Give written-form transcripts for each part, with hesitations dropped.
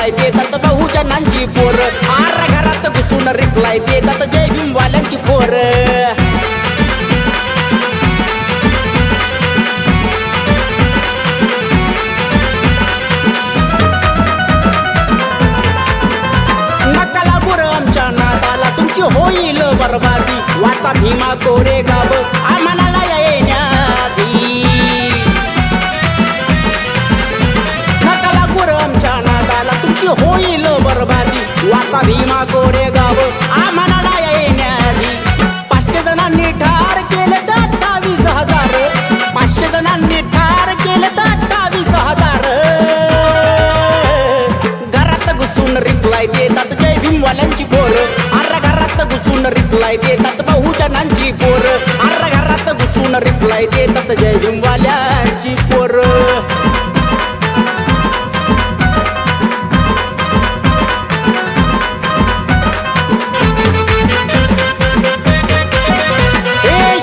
Reply देतात बहुजनांची पोर, R घरात घुसून रिप्लाय देतात जय भीमवाल्यांची पोर। नका लागू र आमच्या नादाला तुमची होईल बरबादी, वाचा भीमा कोरेगाव आम्हाला येण्याआधी। नका लागू र आमच्या नादाला तुमची होईल बरबादी, वाचा भीमा कोरेगाव आम्हाला येण्याआधी। 500 जणांनी ठार केले तर 28,000, 500 जणांनी ठार केले तर 28,000। घरात घुसून रिप्लाय देतात जय भीमवाल्यांची पोर, आर घरात घुसून रिप्लाय देतात बहुजनांची पोर, आर घरात घुसून रिप्लाय देतात जय भीमवाल्यांची पोर।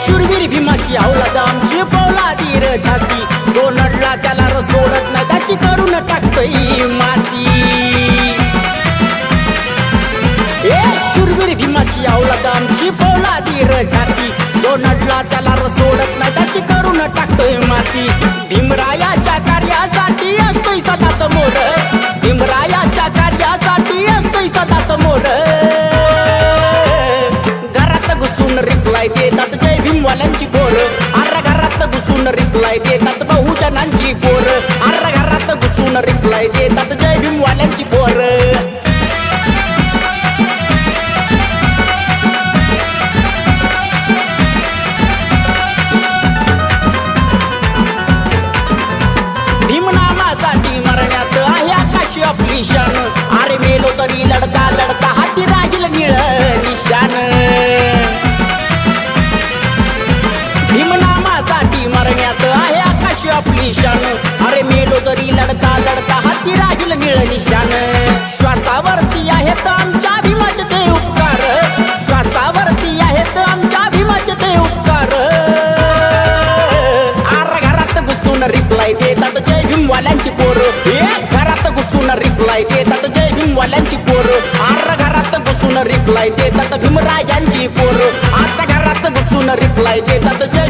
शूरवीर भीमाची अवलाद आमची फौलादी र छाती, जो नडला त्याला र सोडत नाही त्याची करून टाकतई माती। शूरवीर भीमाची अवलाद आमची फौलादी र छाती, जो नडला त्याला र सोडत नाही त्याची करून टाकतोय माती। भीमरायाच्या कार्यासाठी असतोय सदाच मोर, भीमरायाच्या कार्यासाठी असतोय सदाच मोर। घरात घुसून रिप्लाय देतात जय भीमवाल्यांची पोर, आर घरात घुसून रिप्लाय देतात बहुजनांची पोर, आर घरात घुसून रिप्लाय देतात जय भीमवाल्यांची पोर। भीमनामासाठी मरण्यात आहे आकाशी आपली शान, अरे मेलो तरी लढता लढता हाती राहील निळ निशान। भीमनामासाठी मरण्यात आहे आकाशी आपली शान, अरे मेलो तरी लढता लढता हाती राहील निळ निशान। श्वासावरती आहेत आमच्या भीमाचे ते उपकार, श्वासावरती आहेत आमच्या भीमाचे ते उपकार। आर घरात घुसून रिप्लाय देतात जय भीमवाल्यांची पोर, घरात घुसून रिप्लाय देतात जय भीमवाल्यांची पोर, आर घरात घुसून रिप्लाय देतात भीमरायांची पोर, आता घरात घुसून रिप्लाय देतात जय